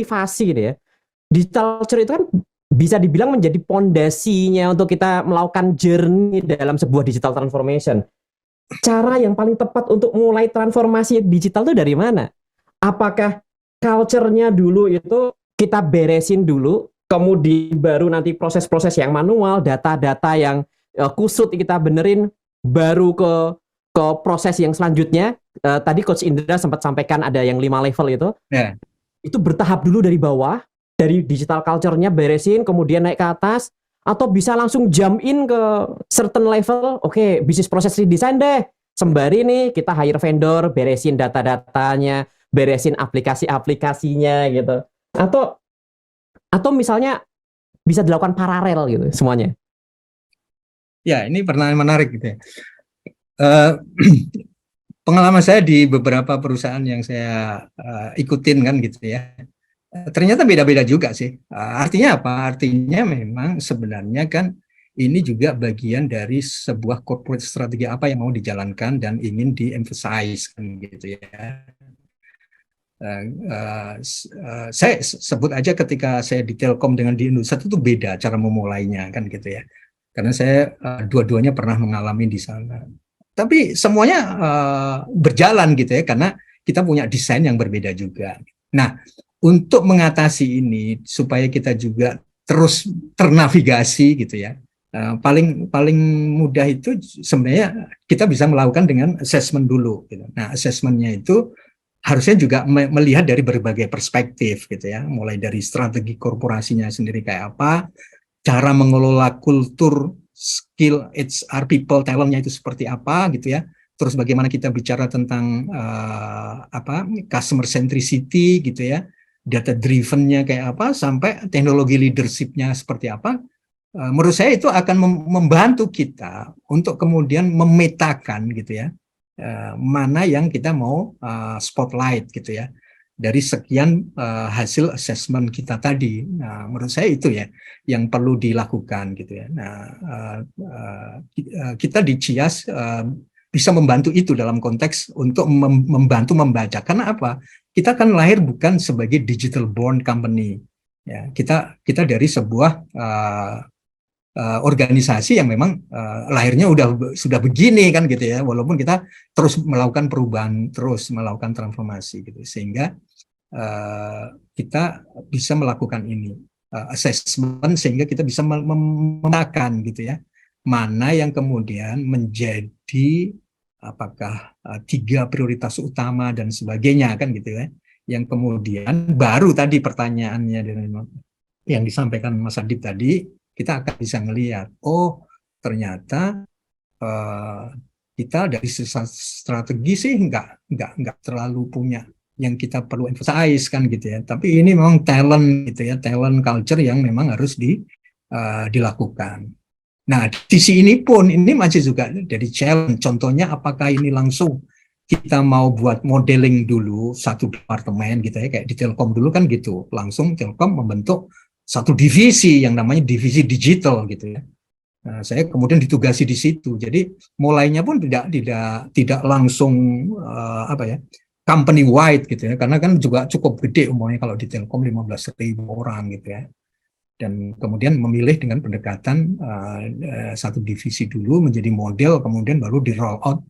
motivasi gitu ya. Digital culture itu kan bisa dibilang menjadi pondasinya untuk kita melakukan journey dalam sebuah digital transformation. Cara yang paling tepat untuk mulai transformasi digital itu dari mana? Apakah culture-nya dulu itu kita beresin dulu, kemudian baru nanti proses-proses yang manual, data-data yang kusut kita benerin, baru ke proses yang selanjutnya. Tadi Coach Indra sempat sampaikan ada yang 5 level itu. Ya. Itu bertahap dulu dari bawah, dari digital culture-nya beresin, kemudian naik ke atas, atau bisa langsung jump in ke certain level. Oke, bisnis proses redesign deh. Sembari nih kita hire vendor, beresin data-datanya, beresin aplikasi-aplikasinya gitu. Atau misalnya bisa dilakukan paralel gitu semuanya. Ya, ini pertanyaan menarik gitu ya. Pengalaman saya di beberapa perusahaan yang saya ikutin kan gitu ya. Ternyata beda-beda juga sih. Artinya apa? Artinya memang sebenarnya kan ini juga bagian dari sebuah corporate strategi apa yang mau dijalankan dan ingin di-emphasize kan gitu ya. Saya sebut aja ketika saya di Telkom dengan di Indosat itu beda cara memulainya kan gitu ya. Karena saya dua-duanya pernah mengalami di sana. Tapi semuanya berjalan gitu ya karena kita punya desain yang berbeda juga. Nah, untuk mengatasi ini supaya kita juga terus ternavigasi gitu ya. Paling mudah itu sebenarnya kita bisa melakukan dengan assessment dulu gitu. Nah, assessmentnya itu harusnya juga melihat dari berbagai perspektif gitu ya, mulai dari strategi korporasinya sendiri kayak apa, cara mengelola kultur, skill, HR, people, talentnya itu seperti apa gitu ya, terus bagaimana kita bicara tentang customer centricity gitu ya, data drivennya kayak apa, sampai teknologi leadershipnya seperti apa. Menurut saya itu akan membantu kita untuk kemudian memetakan gitu ya, mana yang kita mau spotlight gitu ya dari sekian hasil assessment kita tadi. Nah, menurut saya itu ya yang perlu dilakukan gitu ya. Nah, kita di Cias bisa membantu itu dalam konteks untuk membantu membaca. Karena apa? Kita kan lahir bukan sebagai digital born company. Ya, kita dari sebuah organisasi yang memang lahirnya sudah begini kan gitu ya, walaupun kita terus melakukan perubahan, terus melakukan transformasi gitu, sehingga kita bisa melakukan ini assessment sehingga kita bisa memetakan gitu ya, mana yang kemudian menjadi apakah 3 prioritas utama dan sebagainya kan gitu ya, yang kemudian baru tadi pertanyaannya yang disampaikan Mas Adib tadi, kita akan bisa melihat, oh ternyata kita dari strategi sih nggak terlalu punya yang kita perlu emphasize kan gitu ya. Tapi ini memang talent gitu ya, talent culture yang memang harus dilakukan. Nah, di sisi ini pun ini masih juga dari challenge. Contohnya apakah ini langsung kita mau buat modeling dulu satu departemen gitu ya, kayak di Telkom dulu kan gitu, langsung Telkom membentuk satu divisi yang namanya divisi digital gitu ya. Nah, saya kemudian ditugasi di situ. Jadi mulainya pun tidak langsung company wide gitu ya, karena kan juga cukup gede umumnya kalau di Telkom 15.000 orang gitu ya. Dan kemudian memilih dengan pendekatan satu divisi dulu menjadi model, kemudian baru di roll out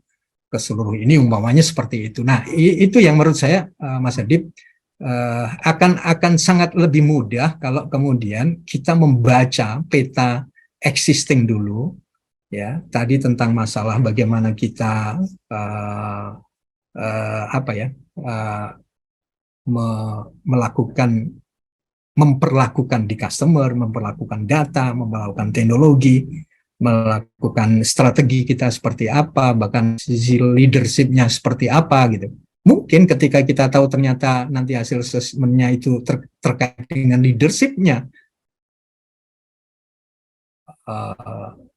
ke seluruh ini umpamanya seperti itu. Nah, itu yang menurut saya Mas Adib akan sangat lebih mudah kalau kemudian kita membaca peta existing dulu ya, tadi tentang masalah bagaimana kita memperlakukan di customer, memperlakukan data, memperlakukan teknologi, melakukan strategi kita seperti apa, bahkan sisi leadership-nya seperti apa gitu. Mungkin ketika kita tahu ternyata nanti hasil assessment-nya itu terkait dengan leadership-nya,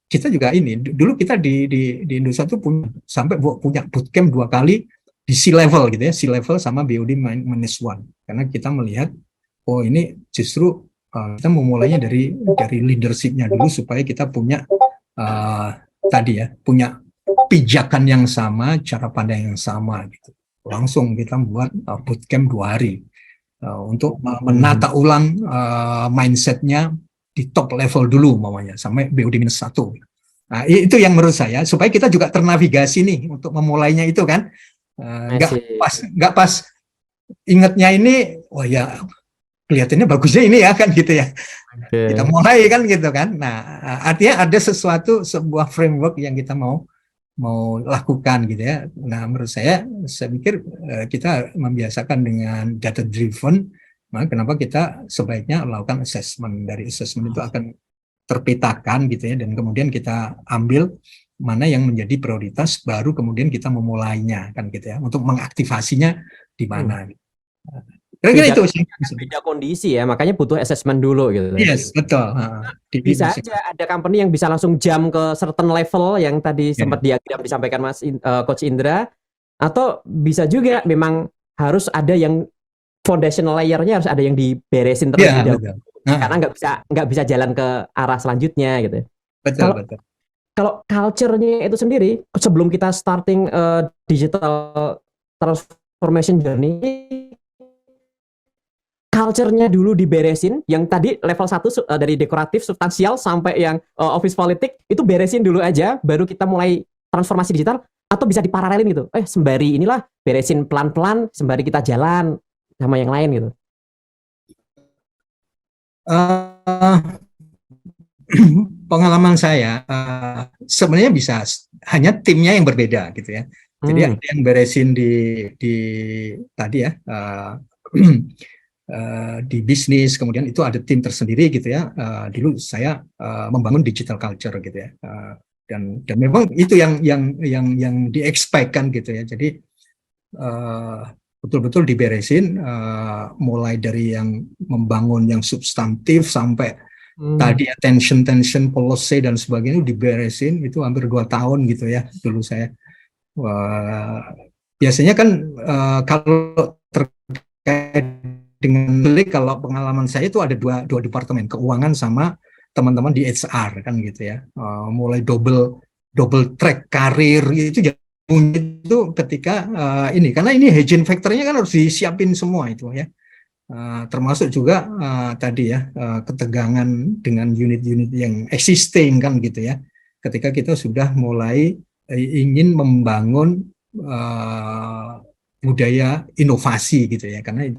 kita juga ini, dulu kita di Indonesia tuh sampai punya bootcamp 2 kali di C-level gitu ya, C-level sama BOD -1, karena kita melihat, oh ini justru kita memulainya dari leadership-nya dulu supaya kita punya tadi ya, punya pijakan yang sama, cara pandang yang sama gitu. Langsung kita buat bootcamp 2 hari. untuk menata ulang mindsetnya di top level dulu umpamanya sampai BOD-1. Nah, itu yang menurut saya supaya kita juga ternavigasi nih untuk memulainya itu kan. Masih. Nggak pas ingatnya ini, oh ya kelihatannya bagusnya ini ya kan gitu ya. Kita Oke. mulai kan gitu kan. Nah, artinya ada sebuah framework yang kita mau lakukan gitu ya. Nah, menurut saya pikir kita membiasakan dengan data driven, maka kenapa kita sebaiknya melakukan assessment. Dari assessment itu akan terpetakan gitu ya, dan kemudian kita ambil mana yang menjadi prioritas, baru kemudian kita memulainya kan gitu ya, untuk mengaktifasinya di Hmm. mana. Kira-kira Beda itu sih. beda kondisi ya, makanya butuh assessment dulu gitu. Yes, betul. Bisa aja ada company yang bisa langsung jump ke certain level yang tadi sempat diagram disampaikan Coach Indra, atau bisa juga memang harus ada yang foundational layer-nya harus ada yang diberesin terlebih Ya, dahulu betul. karena nggak bisa jalan ke arah selanjutnya gitu. Betul, Kalau betul. kalau culture-nya itu sendiri sebelum kita starting digital transformation journey, culture-nya dulu diberesin, yang tadi level 1 dari dekoratif, substansial sampai yang office politik itu beresin dulu aja, baru kita mulai transformasi digital, atau bisa diparalelin gitu. Sembari inilah beresin pelan-pelan, sembari kita jalan sama yang lain gitu. Pengalaman saya sebenarnya bisa, hanya timnya yang berbeda gitu ya. Jadi ada yang beresin di tadi ya, di bisnis, kemudian itu ada tim tersendiri gitu ya. Dulu saya membangun digital culture gitu ya, dan memang itu yang di-expect kan gitu ya. Jadi betul-betul diberesin, mulai dari yang membangun yang substantif sampai tadi tension policy dan sebagainya diberesin, itu hampir 2 tahun gitu ya dulu saya. Biasanya kan kalau terkait dengan kalau pengalaman saya itu ada dua departemen, keuangan sama teman-teman di HR kan gitu ya. Mulai double track karir itu ketika ini, karena ini hedging factor-nya kan harus disiapin semua itu ya. Termasuk juga tadi ya, ketegangan dengan unit-unit yang existing kan gitu ya. Ketika kita sudah mulai ingin membangun budaya inovasi gitu ya, karena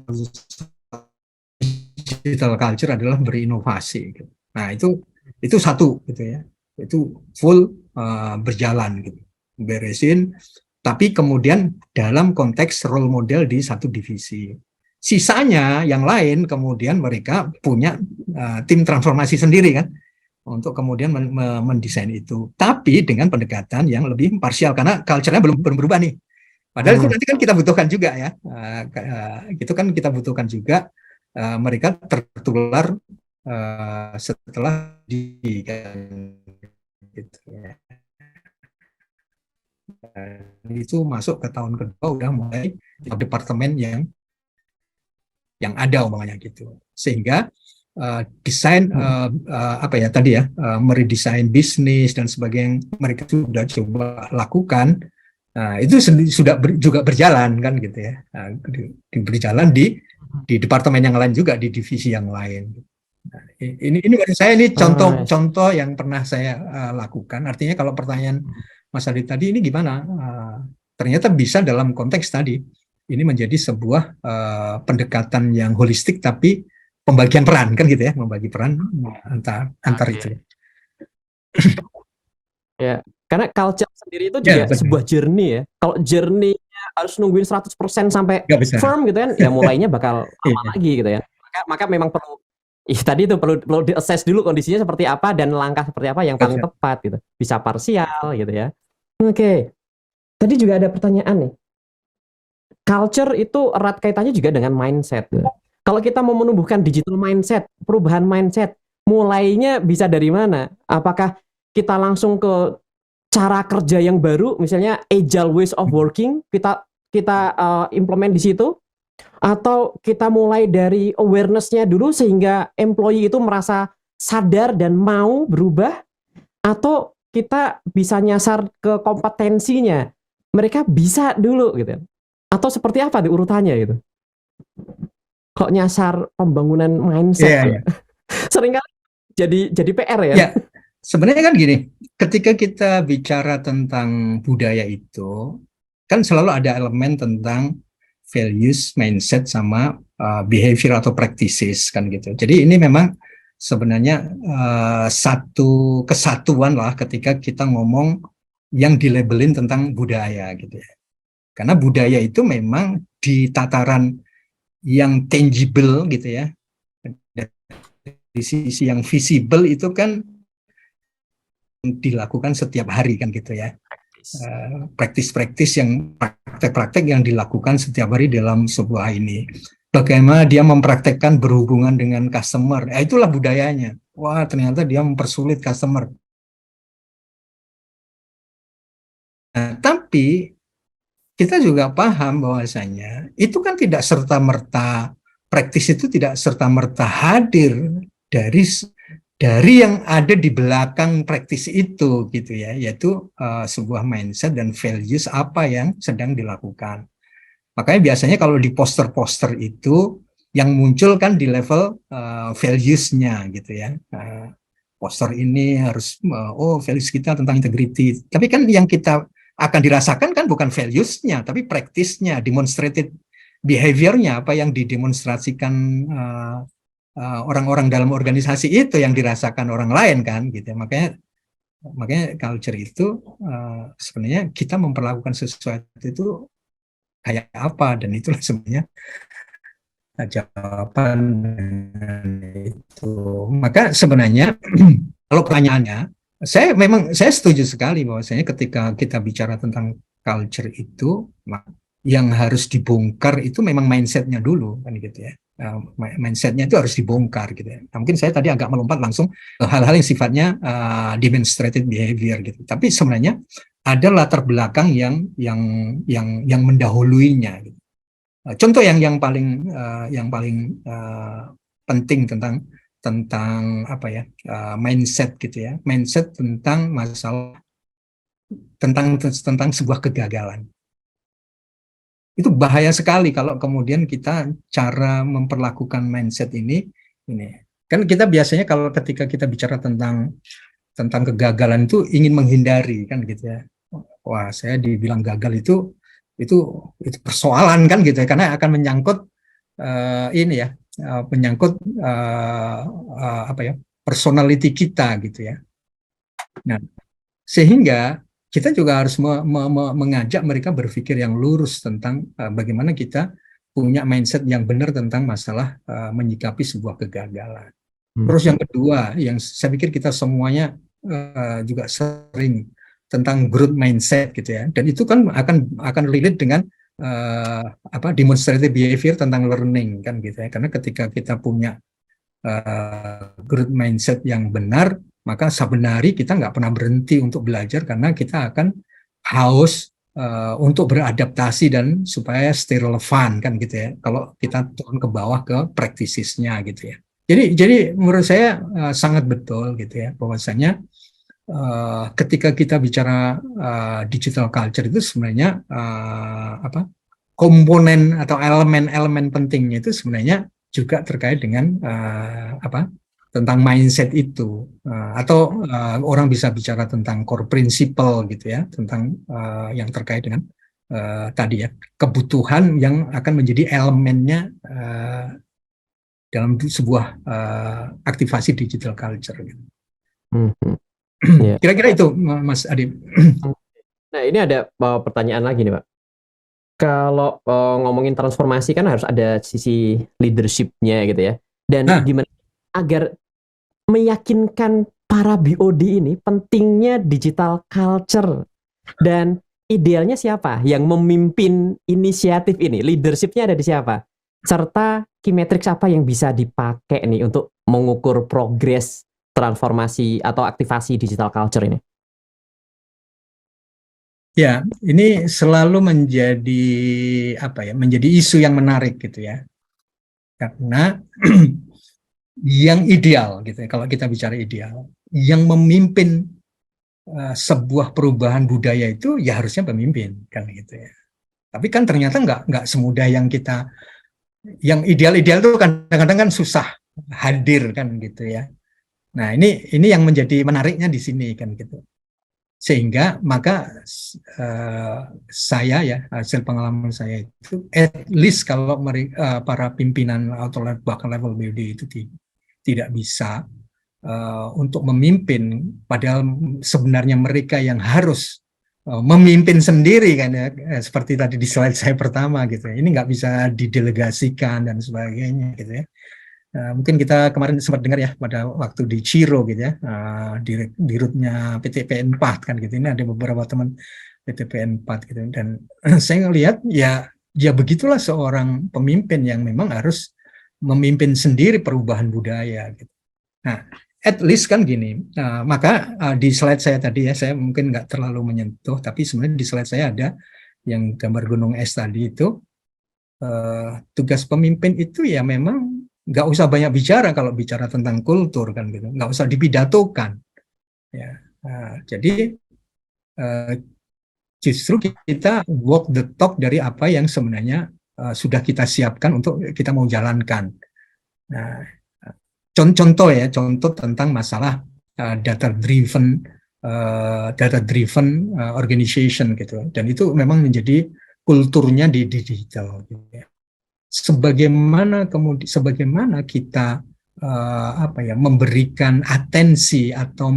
digital culture adalah berinovasi gitu. Nah, itu satu gitu ya. Itu full berjalan gitu. Beresin, tapi kemudian dalam konteks role model di satu divisi. Sisanya yang lain kemudian mereka punya tim transformasi sendiri kan, untuk kemudian mendesain itu. Tapi dengan pendekatan yang lebih parsial karena culture-nya belum berubah nih. Padahal itu nanti kan kita butuhkan juga ya. Itu kan kita butuhkan juga, mereka tertular setelah gitu ya. Itu masuk ke tahun kedua udah mulai departemen yang ada umpamanya gitu, sehingga desain apa ya tadi ya, meredesain bisnis dan sebagainya mereka sudah coba lakukan. Itu sudah juga berjalan kan gitu ya, berjalan di departemen yang lain juga, di divisi yang lain. Nah, ini menurut saya ini contoh yang pernah saya lakukan. Artinya kalau pertanyaan Mas Adit tadi ini gimana, ternyata bisa dalam konteks tadi ini menjadi sebuah pendekatan yang holistik, tapi pembagian peran kan gitu ya, membagi peran antar itu. Ya, karena culture sendiri itu juga sebuah journey ya. Kalau journey-nya harus nungguin 100% sampai firm gitu kan, ya mulainya bakal lama lagi gitu ya. Maka memang perlu tadi itu perlu di-assess dulu kondisinya seperti apa dan langkah seperti apa yang paling tepat gitu. Bisa parsial gitu ya. Oke. Tadi juga ada pertanyaan nih. Culture itu erat kaitannya juga dengan mindset. Kalau kita mau menumbuhkan digital mindset, perubahan mindset, mulainya bisa dari mana? Apakah kita langsung ke cara kerja yang baru, misalnya agile ways of working, kita implement di situ, atau kita mulai dari awareness-nya dulu sehingga employee itu merasa sadar dan mau berubah, atau kita bisa nyasar ke kompetensinya, mereka bisa dulu gitu, atau seperti apa urutannya gitu? kok nyasar pembangunan mindset Iya, ya. iya. Seringkali jadi PR ya. Ya, sebenarnya kan gini, ketika kita bicara tentang budaya itu, kan selalu ada elemen tentang values, mindset, sama behavior atau practices kan gitu. Jadi ini memang sebenarnya satu kesatuan lah ketika kita ngomong yang dilabelin tentang budaya gitu ya. Karena budaya itu memang di tataran yang tangible gitu ya, di sisi yang visible itu kan dilakukan setiap hari kan gitu ya. Praktis-praktis yang praktek-praktek yang dilakukan setiap hari dalam sebuah ini. Bagaimana dia mempraktekkan berhubungan dengan customer, itulah budayanya. Wah, ternyata dia mempersulit customer. Nah, tapi kita juga paham bahwasanya itu kan tidak serta-merta, praktis itu tidak serta-merta hadir dari yang ada di belakang praktis itu gitu ya, yaitu sebuah mindset dan values apa yang sedang dilakukan. Makanya biasanya kalau di poster-poster itu yang muncul kan di level values-nya gitu ya. Poster ini harus values kita tentang integrity. Tapi kan yang kita akan dirasakan kan bukan values-nya, tapi praktisnya, demonstrated behavior-nya, apa yang didemonstrasikan orang-orang dalam organisasi itu yang dirasakan orang lain kan gitu. Makanya culture itu sebenarnya kita memperlakukan sesuatu itu kayak apa, dan itulah sebenarnya jawaban itu. Maka sebenarnya kalau pertanyaannya, saya setuju sekali bahwasanya ketika kita bicara tentang culture itu, yang harus dibongkar itu memang mindsetnya dulu kan gitu ya. Mindsetnya itu harus dibongkar gitu ya. Nah, mungkin saya tadi agak melompat langsung ke hal-hal yang sifatnya demonstrated behavior gitu. Tapi sebenarnya ada latar belakang yang mendahuluinya. Gitu. Contoh yang paling penting tentang apa ya, mindset gitu ya, mindset tentang masalah tentang sebuah kegagalan. Itu bahaya sekali kalau kemudian kita cara memperlakukan mindset ini kan kita biasanya kalau ketika kita bicara tentang kegagalan itu ingin menghindari kan gitu ya. Wah, saya dibilang gagal itu persoalan kan gitu ya, karena akan menyangkut ini ya, menyangkut apa ya, personality kita gitu ya. Nah, sehingga kita juga harus mengajak mereka berpikir yang lurus tentang bagaimana kita punya mindset yang benar tentang masalah menyikapi sebuah kegagalan. Terus yang kedua, yang saya pikir kita semuanya juga sering tentang growth mindset gitu ya, dan itu kan akan relate dengan apa, demonstrative behavior tentang learning kan gitu ya, karena ketika kita punya growth mindset yang benar, maka sebenarnya kita nggak pernah berhenti untuk belajar karena kita akan haus untuk beradaptasi dan supaya stay relevan kan gitu ya. Kalau kita turun ke bawah ke practices-nya gitu ya. Jadi menurut saya sangat betul gitu ya, bahwasanya ketika kita bicara digital culture itu sebenarnya apa, komponen atau elemen-elemen pentingnya itu sebenarnya juga terkait dengan apa, tentang mindset itu, atau orang bisa bicara tentang core principle gitu ya, tentang yang terkait dengan tadi ya, kebutuhan yang akan menjadi elemennya dalam sebuah aktivasi digital culture gitu. Ya. Kira-kira itu Mas Adi. Nah, ini ada pertanyaan lagi nih Pak. Kalau ngomongin transformasi kan harus ada sisi leadership-nya gitu ya. Dan gimana agar meyakinkan para BOD ini pentingnya digital culture, dan idealnya siapa yang memimpin inisiatif ini, leadership-nya ada di siapa, serta key metrics apa yang bisa dipakai nih untuk mengukur progres transformasi atau aktivasi digital culture ini. Ya, ini selalu menjadi apa ya, menjadi isu yang menarik gitu ya. Karena yang ideal gitu ya, kalau kita bicara ideal, yang memimpin sebuah perubahan budaya itu ya harusnya pemimpin kan gitu ya. Tapi kan ternyata nggak semudah yang kita yang ideal-ideal itu kadang-kadang kan susah hadir kan gitu ya. Nah, ini yang menjadi menariknya di sini kan gitu. Sehingga maka saya ya, hasil pengalaman saya itu at least kalau para pimpinan atau bahkan level BUD itu tidak bisa untuk memimpin, padahal sebenarnya mereka yang harus memimpin sendiri kan ya, seperti tadi di slide saya pertama gitu ya. Ini nggak bisa didelegasikan dan sebagainya gitu ya. Mungkin kita kemarin sempat dengar ya pada waktu di Ciro gitu ya, di rootnya PTPN 4 kan gitu. Ini ada beberapa teman PTPN 4 gitu, dan saya ngelihat ya begitulah seorang pemimpin yang memang harus memimpin sendiri perubahan budaya gitu. Nah, at least kan gini, maka di slide saya tadi ya, saya mungkin nggak terlalu menyentuh, tapi sebenarnya di slide saya ada yang gambar gunung es tadi itu, tugas pemimpin itu ya memang nggak usah banyak bicara kalau bicara tentang kultur kan gitu, nggak usah dipidatokan ya. Jadi justru kita walk the talk dari apa yang sebenarnya sudah kita siapkan untuk kita mau jalankan. Nah, contoh tentang masalah data driven organization gitu, dan itu memang menjadi kulturnya di digital gitu ya. Sebagaimana kita memberikan atensi atau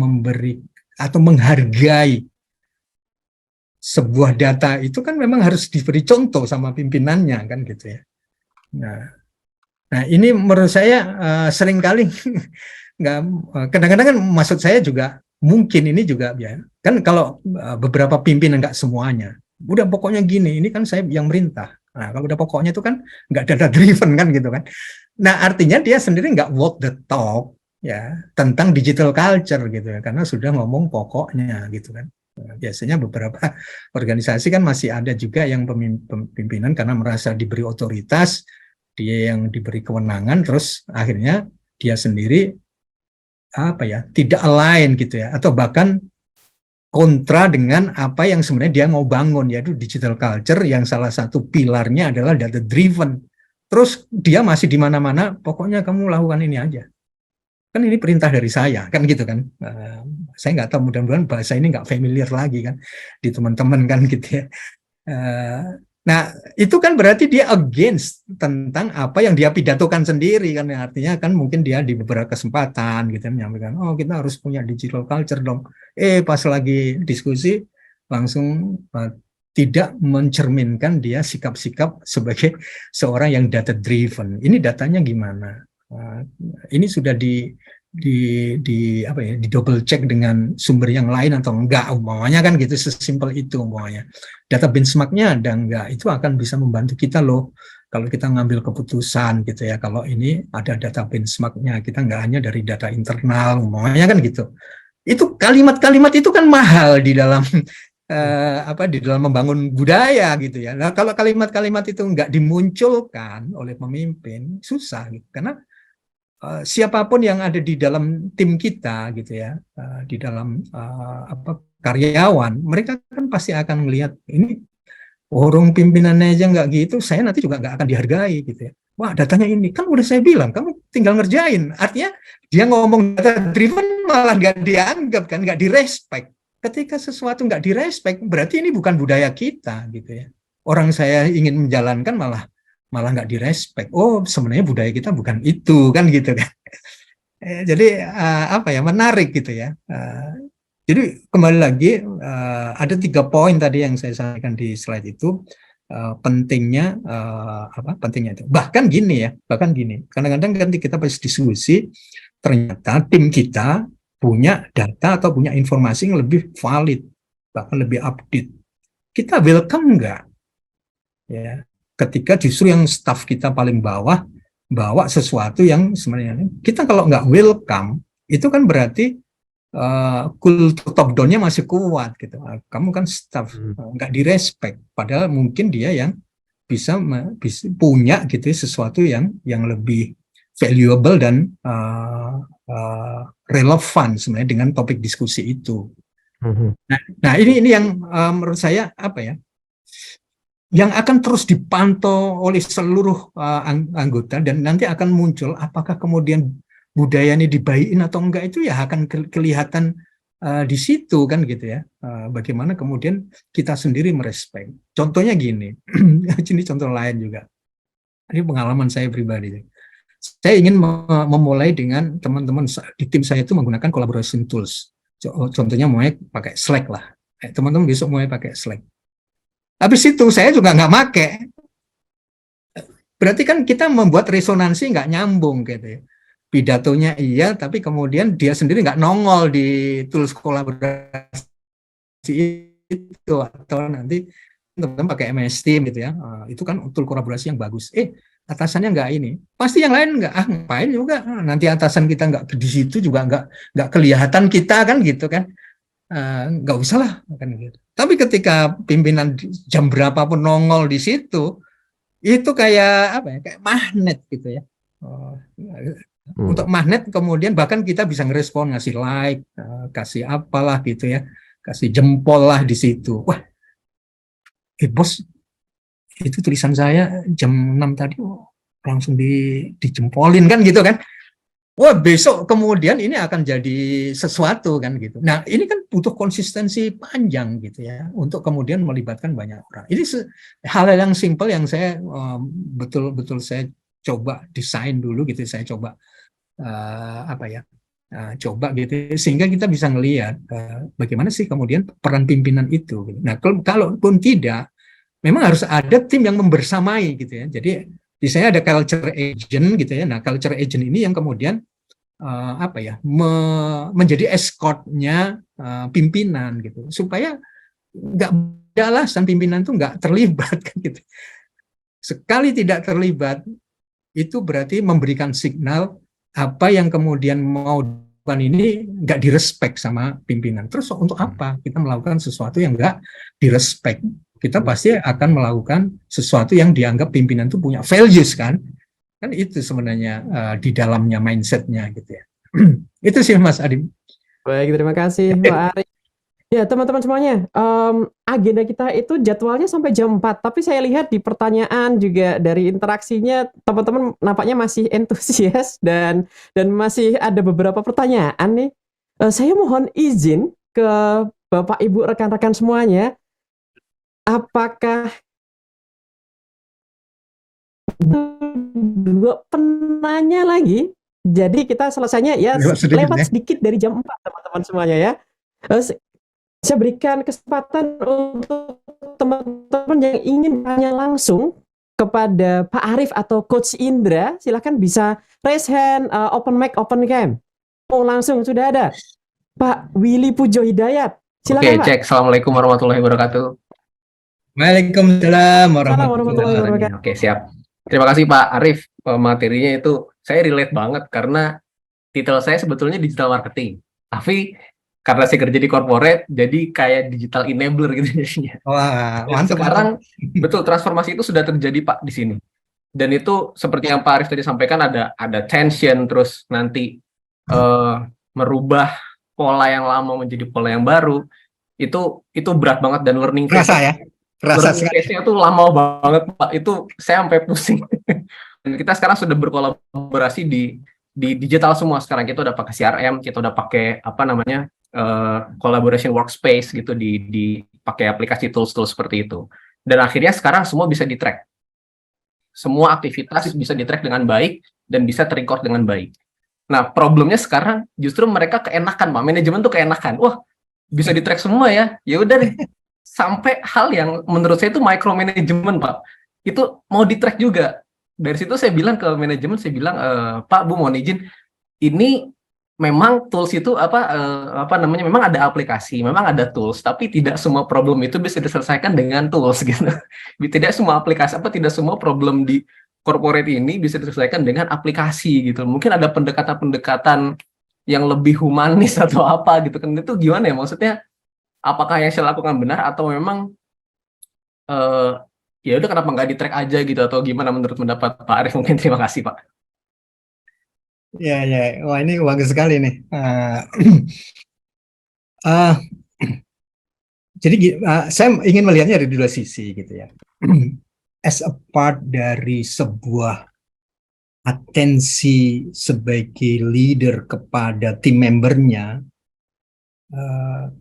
menghargai sebuah data itu kan memang harus diberi contoh sama pimpinannya kan gitu ya. Nah ini menurut saya seringkali nggak, kadang-kadang kan maksud saya juga mungkin ini juga ya kan, kalau beberapa pimpinan, nggak semuanya udah pokoknya gini, ini kan saya yang merintah. Nah, kalau udah pokoknya itu kan nggak data driven kan gitu kan. Nah, artinya dia sendiri nggak walk the talk ya tentang digital culture gitu ya, karena sudah ngomong pokoknya gitu kan. Nah, biasanya beberapa organisasi kan masih ada juga yang pimpinan karena merasa diberi otoritas, dia yang diberi kewenangan, terus akhirnya dia sendiri tidak align gitu ya, atau bahkan kontra dengan apa yang sebenarnya dia mau bangun, yaitu digital culture yang salah satu pilarnya adalah data driven. Terus dia masih di mana-mana, pokoknya kamu lakukan ini aja. Kan ini perintah dari saya, kan gitu kan. Saya nggak tahu, mudah-mudahan bahasa ini nggak familiar lagi kan di teman-teman kan gitu ya. Nah, itu kan berarti dia against tentang apa yang dia pidatokan sendiri kan, artinya kan mungkin dia di beberapa kesempatan gitu menyampaikan, oh kita harus punya digital culture dong. Pas lagi diskusi langsung tidak mencerminkan dia sikap-sikap sebagai seorang yang data driven. Ini datanya gimana? Ini sudah di double check dengan sumber yang lain atau enggak, umpamanya kan gitu, sesimpel itu umpamanya. Data benchmarknya ada enggak, itu akan bisa membantu kita loh kalau kita ngambil keputusan gitu ya, kalau ini ada data benchmarknya, kita enggak hanya dari data internal umpamanya kan gitu. Itu kalimat-kalimat itu kan mahal di dalam di dalam membangun budaya gitu ya. Nah, kalau kalimat-kalimat itu enggak dimunculkan oleh pemimpin, susah gitu, karena siapapun yang ada di dalam tim kita gitu ya, di dalam karyawan, mereka kan pasti akan melihat ini orang pimpinannya aja nggak gitu, saya nanti juga nggak akan dihargai gitu ya. Wah, datanya ini kan udah saya bilang, kamu tinggal ngerjain. Artinya dia ngomong data driven malah nggak dianggap kan, nggak direspek. Ketika sesuatu nggak direspek, berarti ini bukan budaya kita gitu ya. Orang saya ingin menjalankan malah nggak direspek. Oh, sebenarnya budaya kita bukan itu kan gitu kan. Jadi menarik gitu ya. Jadi kembali lagi ada 3 poin tadi yang saya sampaikan di slide itu, pentingnya itu. Bahkan gini, kadang-kadang ketika kita pas diskusi ternyata tim kita punya data atau punya informasi yang lebih valid, bahkan lebih update. Kita welcome nggak? Ya. Ketika justru yang staff kita paling bawah bawa sesuatu yang sebenarnya kita kalau nggak welcome, itu kan berarti kultur top down-nya masih kuat gitu. Kamu kan staff nggak direspek, padahal mungkin dia yang bisa punya gitu sesuatu yang lebih valuable dan relevan sebenarnya dengan topik diskusi itu. Nah ini yang menurut saya yang akan terus dipantau oleh seluruh anggota, dan nanti akan muncul apakah kemudian budaya ini dibayiin atau enggak, itu ya akan kelihatan di situ kan gitu ya. Bagaimana kemudian kita sendiri merespek. Contohnya gini, ini contoh lain juga. Ini pengalaman saya pribadi. Saya ingin memulai dengan teman-teman di tim saya itu menggunakan collaboration tools. Contohnya mulai pakai Slack lah. Teman-teman besok mulai pakai Slack. Habis itu saya juga nggak make. Berarti kan kita membuat resonansi nggak nyambung gitu ya. Pidatonya iya, tapi kemudian dia sendiri nggak nongol di tools kolaborasi itu, atau nanti teman-teman pakai MS Team gitu ya. Itu kan tool kolaborasi yang bagus. Atasannya nggak ini, pasti yang lain nggak, ngapain juga. Nanti atasan kita nggak di situ juga nggak kelihatan kita kan gitu kan. Nggak usah lah kan gitu. Tapi ketika pimpinan jam berapapun nongol di situ, itu kayak apa ya, kayak magnet gitu ya. Untuk magnet, kemudian bahkan kita bisa ngerespon, ngasih like, kasih apalah gitu ya, kasih jempol lah di situ. Wah, bos, itu tulisan saya jam 6 tadi langsung dijempolin kan gitu kan. Wah, besok kemudian ini akan jadi sesuatu kan gitu. Nah, ini kan butuh konsistensi panjang gitu ya, untuk kemudian melibatkan banyak orang. Ini hal yang simpel yang saya betul-betul saya coba desain dulu gitu. Saya coba coba gitu, sehingga kita bisa ngelihat bagaimana sih kemudian peran pimpinan itu. Nah, kalaupun tidak, memang harus ada tim yang membersamai gitu ya. Jadi di saya ada culture agent gitu ya. Nah, culture agent ini yang kemudian menjadi escortnya pimpinan gitu, supaya nggak ada alasan pimpinan tuh nggak terlibat kan gitu. Sekali tidak terlibat, itu berarti memberikan signal apa yang kemudian mau dilakukan ini nggak direspek sama pimpinan. Terus untuk apa kita melakukan sesuatu yang nggak direspek? Kita pasti akan melakukan sesuatu yang dianggap pimpinan itu punya values kan itu sebenarnya di dalamnya mindsetnya gitu ya. Itu sih Mas Adi. Baik, terima kasih Pak Ari. Ya teman-teman semuanya, agenda kita itu jadwalnya sampai jam 4, tapi saya lihat di pertanyaan juga dari interaksinya teman-teman nampaknya masih antusias dan masih ada beberapa pertanyaan nih. Saya mohon izin ke Bapak Ibu rekan-rekan semuanya, apakah dua penanya lagi? Jadi kita selesainya ya lewat sedikit dari jam 4 teman-teman semuanya ya. Saya berikan kesempatan untuk teman-teman yang ingin tanya langsung kepada Pak Arif atau Coach Indra, silakan bisa raise hand, open mic, open cam. Oh, langsung sudah ada Pak Willy Pujo Hidayat. Silakan. Oke, cek. Assalamualaikum warahmatullahi wabarakatuh. Waalaikumsalam warahmatullahi wabarakatuh. Oke, siap. Terima kasih Pak Arif. Materinya itu saya relate banget karena titel saya sebetulnya digital marketing. Tapi karena saya kerja di corporate, jadi kayak digital enabler gitu jadinya. Wah, mantap. Sekarang betul transformasi itu sudah terjadi Pak di sini. Dan itu seperti yang Pak Arif tadi sampaikan, ada tension, terus nanti merubah pola yang lama menjadi pola yang baru. Itu berat banget, dan learning phase-nya itu lama banget Pak. Itu saya sampai pusing. Dan kita sekarang sudah berkolaborasi di digital semua. Sekarang kita udah pakai CRM, kita udah pakai collaboration workspace gitu, pakai aplikasi tools seperti itu. Dan akhirnya sekarang semua bisa di-track. Semua aktivitas bisa di-track dengan baik dan bisa ter-record dengan baik. Nah, problemnya sekarang justru mereka keenakan, Pak. Manajemen tuh keenakan. Wah, bisa di-track semua ya. Ya udah deh. Sampai hal yang menurut saya itu micromanagement, Pak. Itu mau di-track juga. Dari situ saya bilang ke manajemen, saya bilang, Pak, Bu, mohon izin, ini memang tools itu memang ada aplikasi, memang ada tools, tapi tidak semua problem itu bisa diselesaikan dengan tools gitu. Tidak semua aplikasi, tidak semua problem di corporate ini bisa diselesaikan dengan aplikasi gitu. Mungkin ada pendekatan-pendekatan yang lebih humanis atau apa gitu kan. Itu gimana ya, maksudnya apakah yang saya lakukan benar atau memang ya udah kenapa nggak di-track aja gitu, atau gimana menurut pendapat Pak Arif? Mungkin. Terima kasih Pak. Ya, wah ini bagus sekali nih. Jadi saya ingin melihatnya dari dua sisi gitu ya. As a part dari sebuah atensi sebagai leader kepada tim membernya,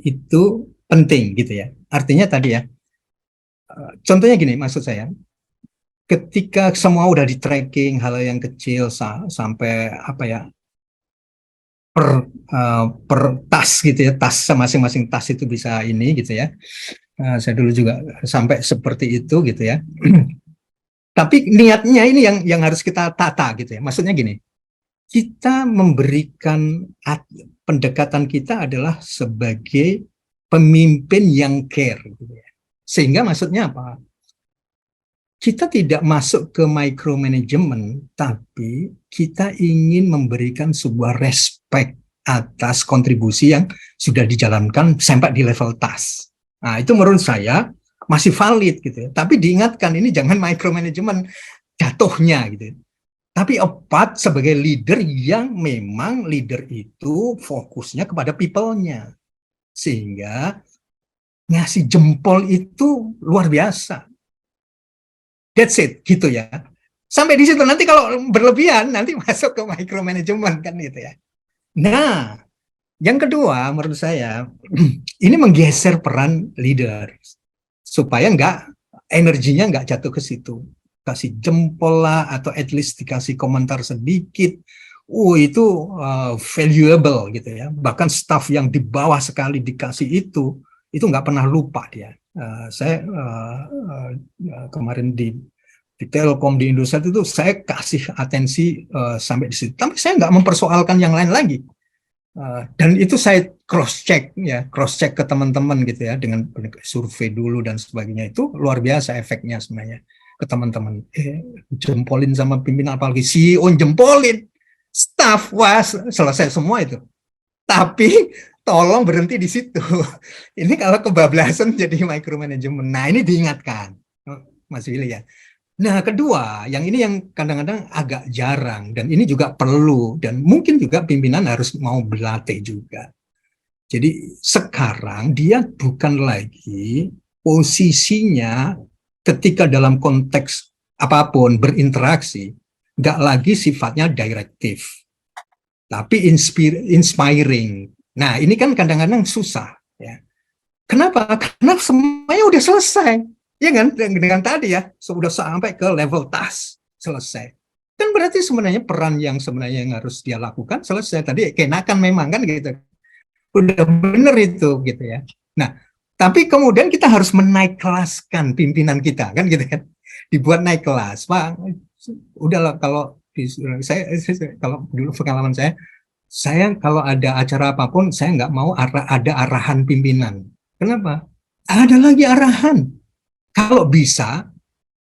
itu penting gitu ya. Artinya tadi ya, contohnya gini maksud saya, ketika semua udah di tracking hal yang kecil sampai apa ya, per tas gitu ya, tas masing-masing tas itu bisa ini gitu ya. Saya dulu juga sampai seperti itu gitu ya. Tapi niatnya ini yang harus kita tata gitu ya. Maksudnya gini, kita memberikan pendekatan kita adalah sebagai pemimpin yang care gitu ya. Sehingga maksudnya apa? Kita tidak masuk ke micromanagement, tapi kita ingin memberikan sebuah respect atas kontribusi yang sudah dijalankan sampai di level task. Nah, itu menurut saya masih valid gitu ya. Tapi diingatkan ini jangan micromanagement jatuhnya gitu. Tapi Epat sebagai leader yang memang leader itu fokusnya kepada people-nya. Sehingga ngasih jempol itu luar biasa. That's it, gitu ya. Sampai di situ, nanti kalau berlebihan, nanti masuk ke micromanagement kan gitu ya. Nah, yang kedua menurut saya, ini menggeser peran leader. Supaya energinya nggak jatuh ke situ. Kasih jempol lah, atau at least dikasih komentar sedikit. Itu valuable gitu ya. Bahkan staff yang di bawah sekali dikasih itu nggak pernah lupa dia. Saya kemarin di Telkom di Indosat itu saya kasih atensi sampai di situ. Tapi saya nggak mempersoalkan yang lain lagi. Dan itu saya cross check ke teman-teman gitu ya, dengan survei dulu dan sebagainya. Itu luar biasa efeknya sebenarnya ke teman-teman. Jempolin sama pimpinan, apalagi CEO jempolin, staff, wah selesai semua itu. Tapi tolong berhenti di situ. Ini kalau kebablasan jadi micromanagement. Nah, ini diingatkan, Mas Willy ya. Nah, kedua, yang ini yang kadang-kadang agak jarang, dan ini juga perlu, dan mungkin juga pimpinan harus mau berlatih juga. Jadi sekarang dia bukan lagi posisinya ketika dalam konteks apapun berinteraksi, nggak lagi sifatnya direktif, tapi inspiring. Nah, ini kan kadang-kadang susah. Ya. Kenapa? Karena semuanya udah selesai. Ya kan, dengan tadi ya, sudah sampai ke level task, selesai. Kan berarti sebenarnya peran yang sebenarnya yang harus dia lakukan selesai. Tadi kenakan memang kan gitu. Udah bener itu gitu ya. Nah, tapi kemudian kita harus menaik kelaskan pimpinan kita kan gitu kan. Dibuat naik kelas. Pak, udahlah kalau saya kalau dulu pengalaman saya kalau ada acara apapun saya nggak mau ada arahan pimpinan. Kenapa? Ada lagi arahan. Kalau bisa,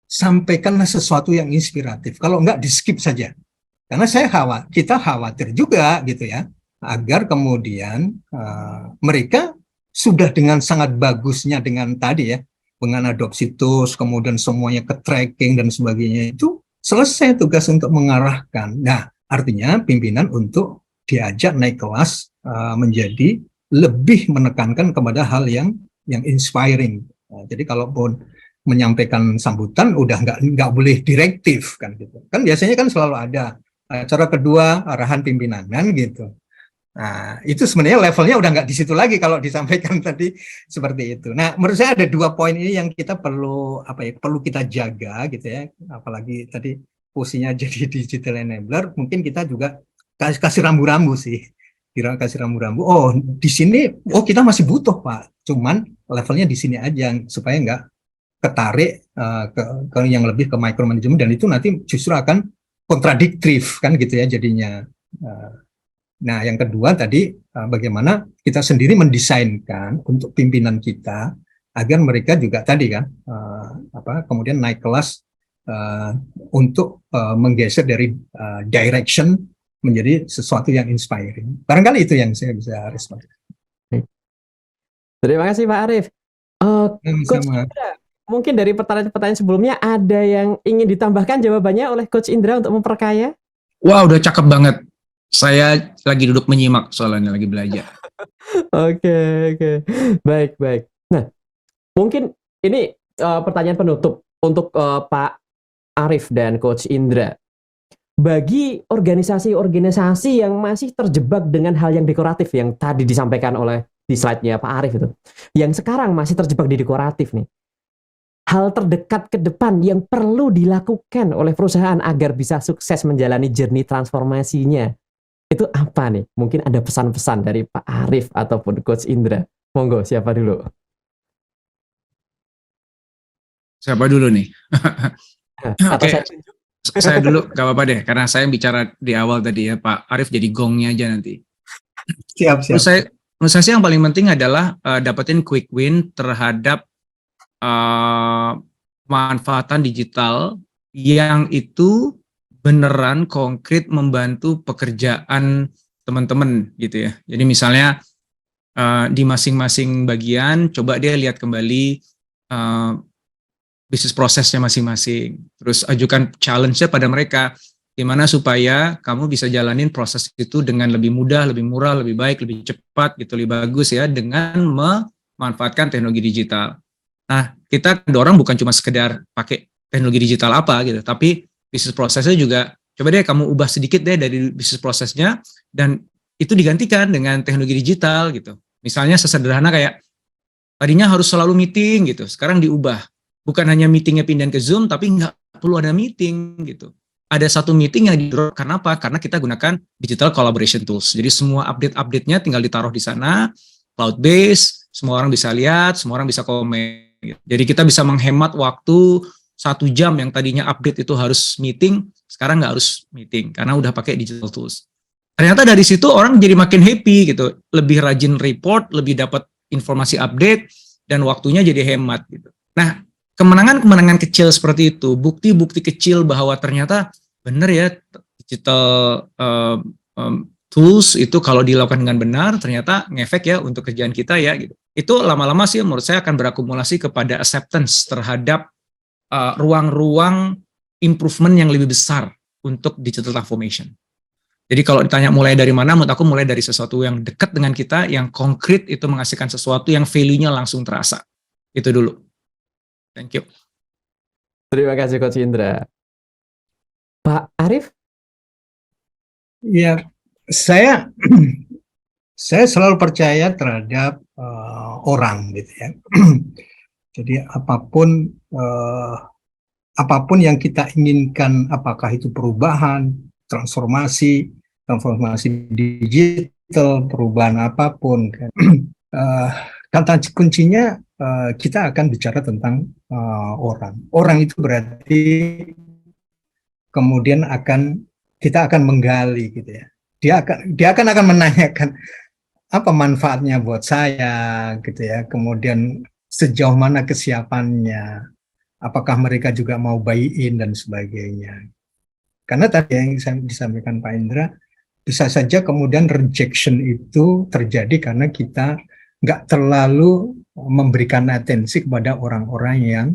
sampaikanlah sesuatu yang inspiratif. Kalau enggak, di-skip saja. Karena kita khawatir juga gitu ya, agar kemudian mereka sudah dengan sangat bagusnya dengan tadi ya, dengan adopsi tools, kemudian semuanya ke tracking dan sebagainya, itu selesai tugas untuk mengarahkan. Nah, artinya pimpinan untuk diajak naik kelas menjadi lebih menekankan kepada hal yang inspiring. Jadi kalaupun menyampaikan sambutan udah nggak boleh direktif kan gitu. Kan biasanya kan selalu ada acara kedua arahan pimpinan kan gitu. Nah, itu sebenarnya levelnya udah nggak di situ lagi kalau disampaikan tadi seperti itu. Nah, menurut saya ada 2 poin ini yang kita perlu perlu kita jaga gitu ya. Apalagi tadi posisinya jadi digital enabler, mungkin kita juga kasih rambu-rambu sih. Kasih rambu-rambu. Oh, di sini kita masih butuh, Pak. Cuman levelnya di sini aja supaya nggak ketarik ke yang lebih ke micromanagement, dan itu nanti justru akan kontradiktif kan gitu ya jadinya. Nah, yang kedua tadi bagaimana kita sendiri mendesainkan untuk pimpinan kita agar mereka juga tadi kan kemudian naik kelas untuk menggeser dari direction menjadi sesuatu yang inspiring. Barangkali itu yang saya bisa respon. Terima kasih Pak Arief. Coach Indra, mungkin dari pertanyaan-pertanyaan sebelumnya ada yang ingin ditambahkan jawabannya oleh Coach Indra untuk memperkaya? Wah, udah cakep banget. Saya lagi duduk menyimak soalnya lagi belajar. Oke. Baik. Nah, Mungkin ini pertanyaan penutup untuk Pak Arif dan Coach Indra. Bagi organisasi-organisasi yang masih terjebak dengan hal yang dekoratif yang tadi disampaikan oleh di slide-nya Pak Arif itu, yang sekarang masih terjebak di dekoratif nih, hal terdekat ke depan yang perlu dilakukan oleh perusahaan agar bisa sukses menjalani journey transformasinya, itu apa nih? Mungkin ada pesan-pesan dari Pak Arif ataupun Coach Indra. Monggo, siapa dulu? Siapa dulu nih? Atau Oke, saya saya dulu, gak apa-apa deh, karena saya bicara di awal tadi ya, Pak Arif jadi gongnya aja nanti. Siap. Menurut saya sih yang paling penting adalah dapetin quick win terhadap manfaatan digital yang itu beneran konkret membantu pekerjaan teman-teman gitu ya. Jadi misalnya di masing-masing bagian coba dia lihat kembali bisnis prosesnya masing-masing. Terus ajukan challenge-nya pada mereka. Gimana supaya kamu bisa jalanin proses itu dengan lebih mudah, lebih murah, lebih baik, lebih cepat, gitu, lebih bagus ya, dengan memanfaatkan teknologi digital. Nah, kita dorong bukan cuma sekedar pakai teknologi digital apa gitu, tapi bisnis prosesnya juga, coba deh kamu ubah sedikit deh dari bisnis prosesnya, dan itu digantikan dengan teknologi digital gitu. Misalnya sesederhana kayak, tadinya harus selalu meeting gitu, sekarang diubah. Bukan hanya meetingnya pindahin ke Zoom, tapi nggak perlu ada meeting gitu. Ada satu meeting yang di-drop, karena apa? Karena kita gunakan digital collaboration tools. Jadi semua update-update-nya tinggal ditaruh di sana, cloud base, semua orang bisa lihat, semua orang bisa komen. Jadi kita bisa menghemat waktu 1 jam yang tadinya update itu harus meeting, sekarang nggak harus meeting, karena udah pakai digital tools. Ternyata dari situ orang jadi makin happy gitu, lebih rajin report, lebih dapat informasi update, dan waktunya jadi hemat gitu. Nah, kemenangan-kemenangan kecil seperti itu, bukti-bukti kecil bahwa ternyata benar ya digital tools itu kalau dilakukan dengan benar ternyata ngefek ya untuk kerjaan kita ya gitu. Itu lama-lama sih menurut saya akan berakumulasi kepada acceptance terhadap ruang-ruang improvement yang lebih besar untuk digital transformation. Jadi kalau ditanya mulai dari mana, menurut aku mulai dari sesuatu yang dekat dengan kita, yang konkret itu menghasilkan sesuatu yang value-nya langsung terasa. Itu dulu. Thank you. Terima kasih Coach Indra. Pak Arif? Ya, saya saya selalu percaya terhadap orang gitu ya. Jadi apapun yang kita inginkan, apakah itu perubahan, transformasi digital, perubahan apapun kan. Kata kuncinya kita akan bicara tentang orang. Orang itu berarti kemudian kita akan menggali gitu ya. Dia akan menanyakan apa manfaatnya buat saya gitu ya. Kemudian sejauh mana kesiapannya, apakah mereka juga mau buy-in dan sebagainya. Karena tadi yang disampaikan Pak Indra, bisa saja kemudian rejection itu terjadi karena kita nggak terlalu memberikan atensi kepada orang-orang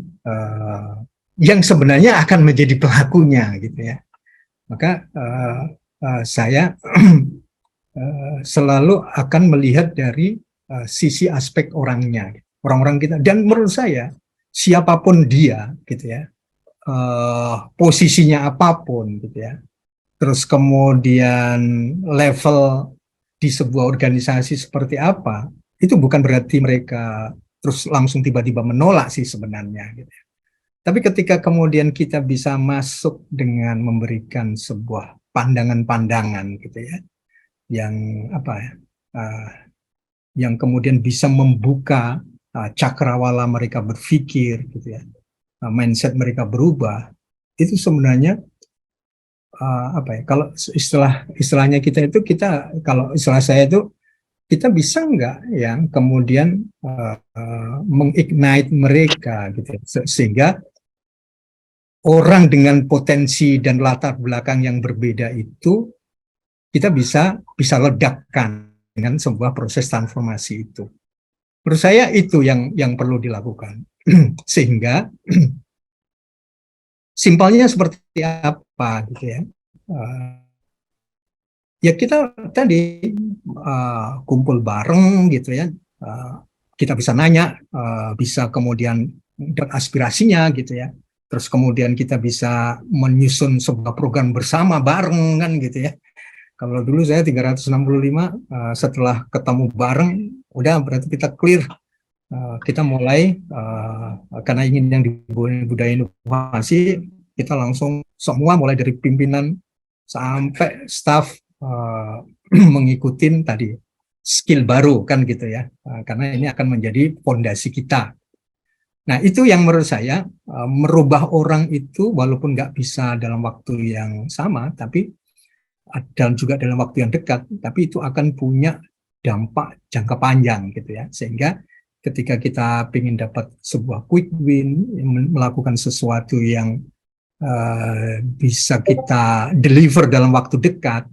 yang sebenarnya akan menjadi pelakunya gitu ya. Maka saya selalu akan melihat dari sisi aspek orangnya, orang-orang kita. Dan menurut saya siapapun dia gitu ya, posisinya apapun gitu ya, terus kemudian level di sebuah organisasi seperti apa, itu bukan berarti mereka terus langsung tiba-tiba menolak sih sebenarnya gitu. Tapi ketika kemudian kita bisa masuk dengan memberikan sebuah pandangan-pandangan gitu ya, yang yang kemudian bisa membuka cakrawala mereka berpikir gitu ya, mindset mereka berubah, itu sebenarnya kalau istilahnya kalau istilah saya itu, kita bisa nggak yang kemudian mengignite mereka gitu ya, sehingga orang dengan potensi dan latar belakang yang berbeda itu kita bisa ledakkan dengan sebuah proses transformasi itu. Menurut saya itu yang perlu dilakukan. Sehingga simpelnya seperti apa gitu ya. Ya kita tadi kumpul bareng gitu ya. kita bisa nanya, bisa kemudian aspirasinya gitu ya. Terus kemudian kita bisa menyusun sebuah program bersama bareng kan gitu ya. Kalau dulu saya 365 setelah ketemu bareng, udah berarti kita clear. Kita mulai karena ingin yang di budaya inovasi, kita langsung semua mulai dari pimpinan sampai staff mengikuti tadi skill baru kan gitu ya, karena ini akan menjadi fondasi kita. Nah itu yang menurut saya merubah orang itu walaupun nggak bisa dalam waktu yang sama, tapi dan juga dalam waktu yang dekat, tapi itu akan punya dampak jangka panjang gitu ya, sehingga ketika kita ingin dapat sebuah quick win, melakukan sesuatu yang bisa kita deliver dalam waktu dekat,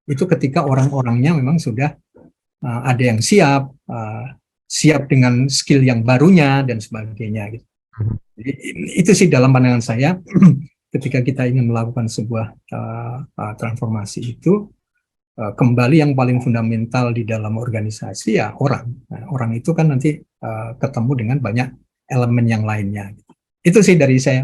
itu ketika orang-orangnya memang sudah ada yang siap, siap dengan skill yang barunya dan sebagainya. Gitu. Jadi, itu sih dalam pandangan saya, ketika kita ingin melakukan sebuah transformasi itu, kembali yang paling fundamental di dalam organisasi ya orang. Nah, orang itu kan nanti ketemu dengan banyak elemen yang lainnya. Itu sih dari saya.